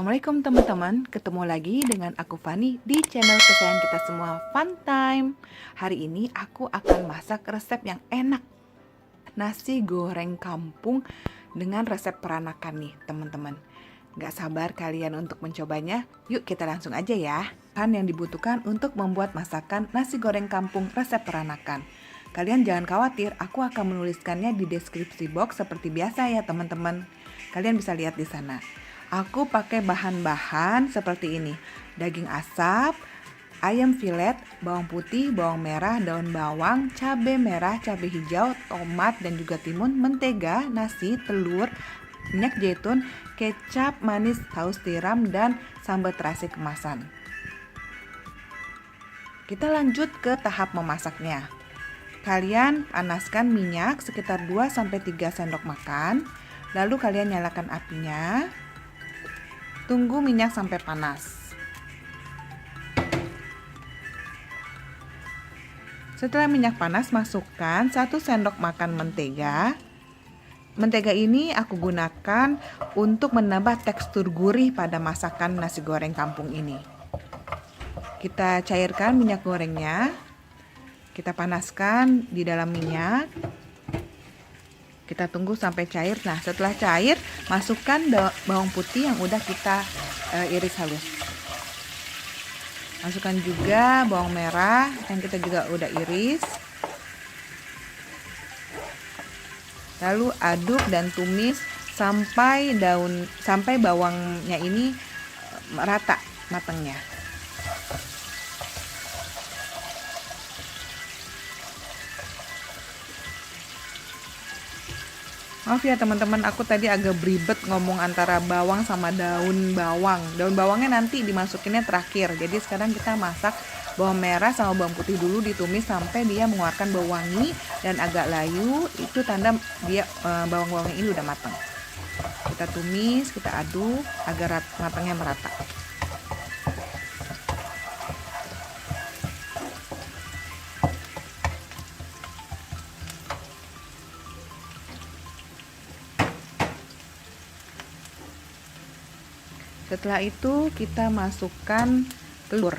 Assalamualaikum teman-teman, ketemu lagi dengan aku Fani di channel kesayangan kita semua, Fun Time. Hari ini aku akan masak resep yang enak, nasi goreng kampung dengan resep peranakan nih teman-teman. Gak sabar kalian untuk mencobanya, yuk kita langsung aja ya. Bahan yang dibutuhkan untuk membuat masakan nasi goreng kampung resep peranakan. Kalian jangan khawatir, aku akan menuliskannya di deskripsi box seperti biasa ya teman-teman. Kalian bisa lihat di sana. Aku pakai bahan-bahan seperti ini: daging asap, ayam filet, bawang putih, bawang merah, daun bawang, cabai merah, cabai hijau, tomat dan juga timun, mentega, nasi, telur, minyak zaitun, kecap manis, saus tiram, dan sambal terasi kemasan. Kita lanjut ke tahap memasaknya. Kalian panaskan minyak sekitar 2-3 sendok makan, lalu kalian nyalakan apinya. Tunggu minyak sampai panas. Setelah minyak panas, masukkan 1 sendok makan mentega. Mentega ini aku gunakan untuk menambah tekstur gurih pada masakan nasi goreng kampung ini. Kita cairkan minyak gorengnya. Kita panaskan di dalam minyak. Kita tunggu sampai cair. Nah, setelah cair, masukkan bawang putih yang udah kita iris halus. Masukkan juga bawang merah yang kita juga udah iris. Lalu aduk dan tumis sampai bawangnya ini merata matangnya. Maaf ya teman-teman, aku tadi agak beribet ngomong antara bawang sama daun bawang. Daun bawangnya nanti dimasukinnya terakhir. Jadi sekarang kita masak bawang merah sama bawang putih dulu, ditumis sampai dia mengeluarkan bau wangi dan agak layu. Itu tanda dia bawang-bawangnya ini udah matang. Kita tumis, kita aduk agar matangnya merata. Setelah itu kita masukkan telur.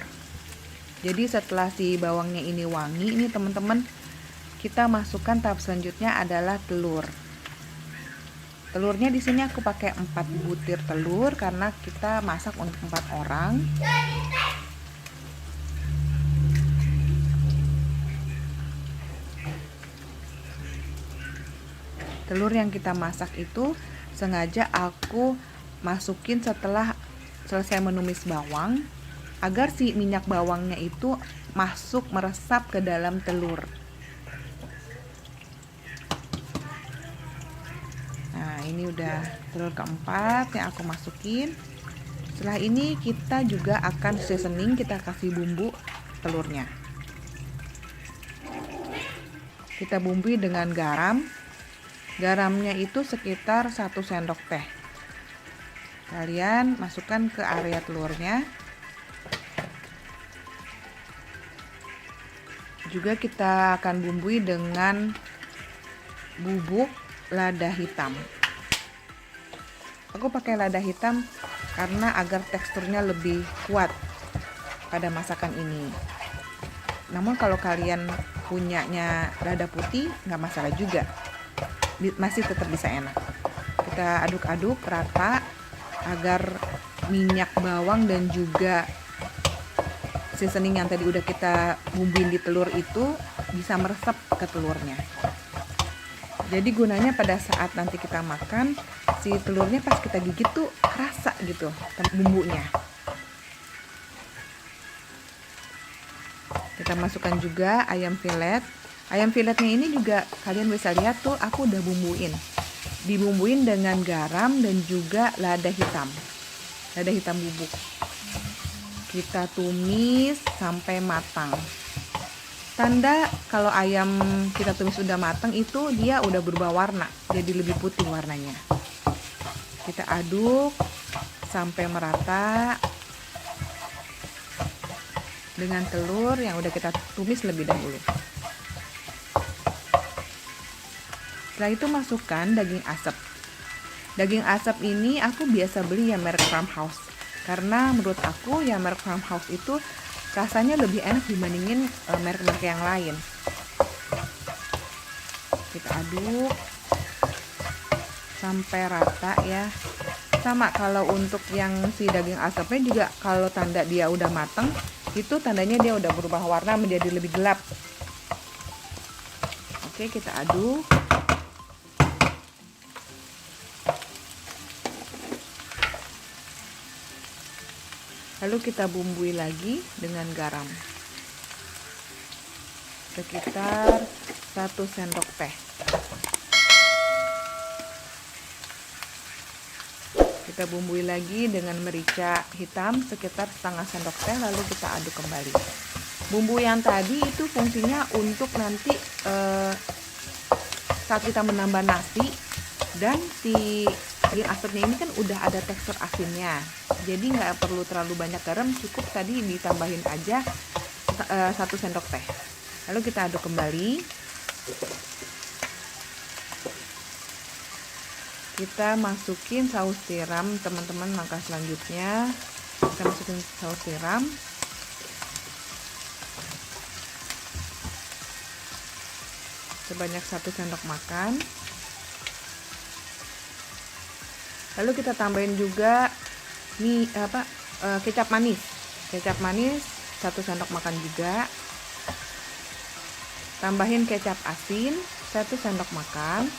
Jadi setelah si bawangnya ini wangi, ini teman-teman, kita masukkan tahap selanjutnya adalah telur. Telurnya di sini aku pakai 4 butir telur karena kita masak untuk 4 orang. Telur yang kita masak itu sengaja aku masukin setelah selesai menumis bawang agar si minyak bawangnya itu masuk meresap ke dalam telur. Nah, ini udah telur keempat yang aku masukin. Setelah ini kita juga akan seasoning, kita kasih bumbu telurnya. Kita bumbui dengan garam. Garamnya itu sekitar 1 sendok teh. Kalian masukkan ke area telurnya. Juga kita akan bumbui dengan bubuk lada hitam. Aku pakai lada hitam karena agar teksturnya lebih kuat pada masakan ini. Namun kalau kalian punyanya lada putih nggak masalah juga, masih tetap bisa enak. Kita aduk-aduk rata agar minyak bawang dan juga seasoning yang tadi udah kita bumbuin di telur itu bisa meresap ke telurnya. Jadi gunanya pada saat nanti kita makan, si telurnya pas kita gigit tuh kerasa gitu bumbunya. Kita masukkan juga ayam filet. Ayam filetnya ini juga kalian bisa lihat tuh aku udah bumbuin. Dibumbuin dengan garam dan juga lada hitam bubuk. Kita tumis sampai matang. Tanda kalau ayam kita tumis sudah matang itu dia udah berubah warna, jadi lebih putih warnanya. Kita aduk sampai merata dengan telur yang udah kita tumis lebih dahulu. Setelah itu masukkan daging asap. Daging asap ini aku biasa beli ya merek Farmhouse. Karena menurut aku ya merek Farmhouse itu rasanya lebih enak dibandingin merek-merek yang lain. Kita aduk sampai rata ya. Sama kalau untuk yang si daging asapnya juga, kalau tanda dia udah mateng itu tandanya dia udah berubah warna menjadi lebih gelap. Oke, kita aduk. Lalu kita bumbui lagi dengan garam. Sekitar 1 sendok teh. Kita bumbui lagi dengan merica hitam sekitar setengah sendok teh, lalu kita aduk kembali. Bumbu yang tadi itu fungsinya untuk nanti saat kita menambah nasi, dan si daging asapnya ini kan udah ada tekstur asinnya, jadi nggak perlu terlalu banyak garam, cukup tadi ditambahin aja 1 sendok teh. Lalu kita aduk kembali. Kita masukin saus tiram, teman-teman. Langkah selanjutnya kita masukin saus tiram. Sebanyak 1 sendok makan. Lalu kita tambahin juga kecap manis. Kecap manis 1 sendok makan juga. Tambahin kecap asin 1 sendok makan.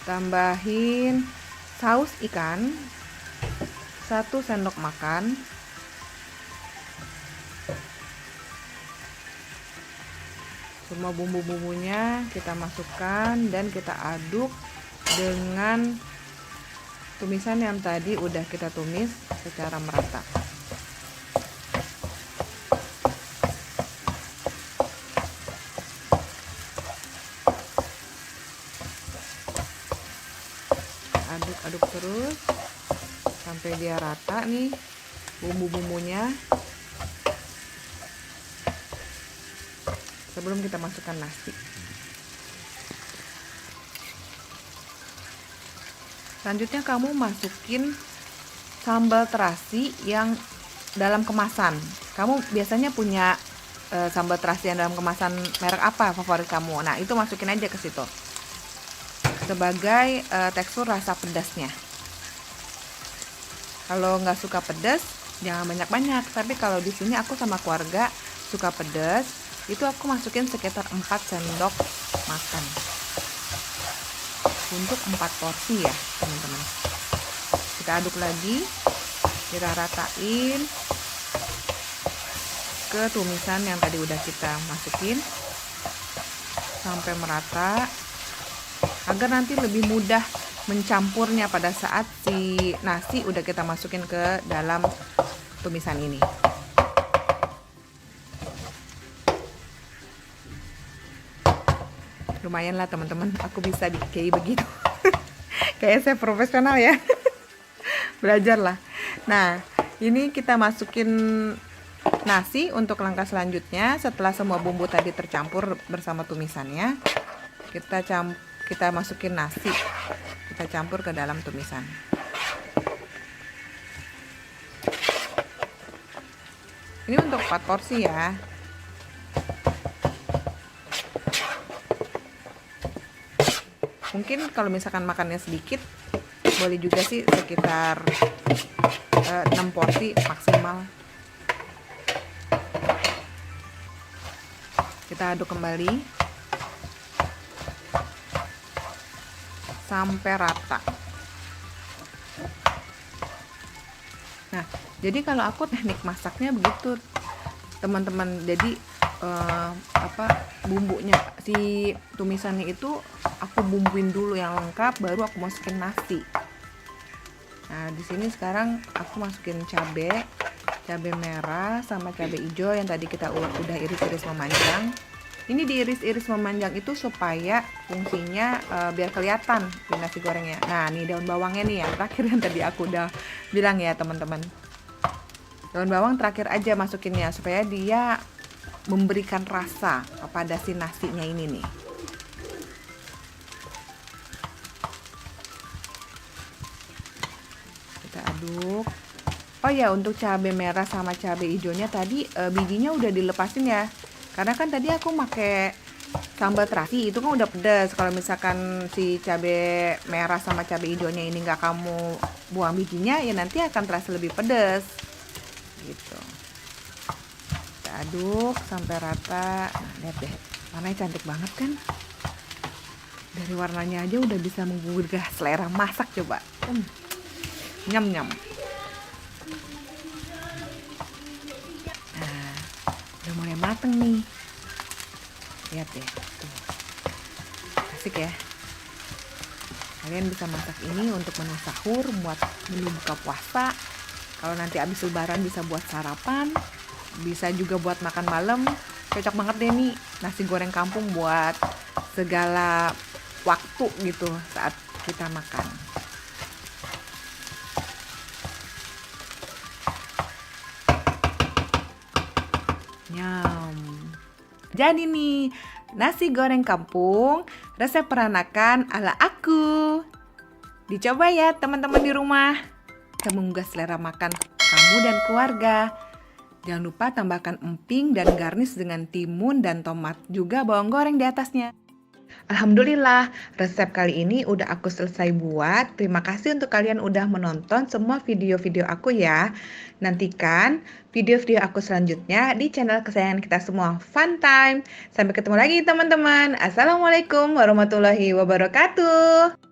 Tambahin saus ikan 1 sendok makan. Semua bumbu-bumbunya kita masukkan dan kita aduk dengan tumisan yang tadi udah kita tumis secara merata. Aduk-aduk terus sampai dia rata nih bumbu-bumbunya. Sebelum kita masukkan nasi. Selanjutnya kamu masukin sambal terasi yang dalam kemasan. Kamu biasanya punya sambal terasi yang dalam kemasan merek apa favorit kamu? Nah, itu masukin aja ke situ. Sebagai tekstur rasa pedasnya. Kalau nggak suka pedas, jangan banyak-banyak. Tapi kalau di sini aku sama keluarga suka pedas. Itu aku masukin sekitar 4 sendok makan untuk 4 porsi ya teman-teman. Kita aduk lagi, kita ratain ke tumisan yang tadi udah kita masukin sampai merata, agar nanti lebih mudah mencampurnya pada saat si nasi udah kita masukin ke dalam tumisan ini. Lumayan lah teman-teman, aku bisa bikin kayak begitu. Kayak saya profesional ya. Belajar lah. Nah, ini kita masukin nasi untuk langkah selanjutnya. Setelah semua bumbu tadi tercampur bersama tumisannya, kita masukin nasi. Kita campur ke dalam tumisan. Ini untuk 4 porsi ya. Mungkin kalau misalkan makannya sedikit, boleh juga sih sekitar 6 porsi maksimal. Kita aduk kembali sampai rata. Nah, jadi kalau aku teknik masaknya begitu teman-teman. Jadi bumbunya si tumisannya itu aku bumbuin dulu yang lengkap, baru aku masukin nasi. Nah, di sini sekarang aku masukin cabai merah sama cabai hijau yang tadi kita udah iris-iris memanjang. Ini diiris-iris memanjang itu supaya fungsinya biar kelihatan di nasi gorengnya. Nah, nih daun bawangnya nih yang terakhir yang tadi aku udah bilang ya teman-teman. Daun bawang terakhir aja masukinnya supaya dia memberikan rasa kepada si nasinya ini nih. aduk. Oh ya, untuk cabai merah sama cabai hijaunya tadi bijinya udah dilepasin ya. Karena kan tadi aku pakai sambal terasi itu kan udah pedas. Kalau misalkan si cabai merah sama cabai hijaunya ini nggak kamu buang bijinya, ya nanti akan terasa lebih pedas. Gitu. Kita aduk sampai rata. Nah, lihat deh, warnanya cantik banget kan? Dari warnanya aja udah bisa menggugah selera masak coba. Nyam nyam. Nah, udah mulai mateng nih. Lihat deh, tuh. Asik ya. Kalian bisa masak ini untuk menu sahur, buat menu buka puasa. Kalau nanti habis lebaran bisa buat sarapan, bisa juga buat makan malam. Cocok banget deh nih nasi goreng kampung buat segala waktu gitu saat kita makan. Nyam. Jadi nih, nasi goreng kampung, resep peranakan ala aku. Dicoba ya teman-teman di rumah. Bisa menggugah selera makan kamu dan keluarga. Jangan lupa tambahkan emping dan garnish dengan timun dan tomat, juga bawang goreng di atasnya. Alhamdulillah, resep kali ini udah aku selesai buat. Terima kasih untuk kalian udah menonton semua video-video aku ya. Nantikan video-video aku selanjutnya di channel kesayangan kita semua, Fun Time. Sampai ketemu lagi teman-teman. Assalamualaikum warahmatullahi wabarakatuh.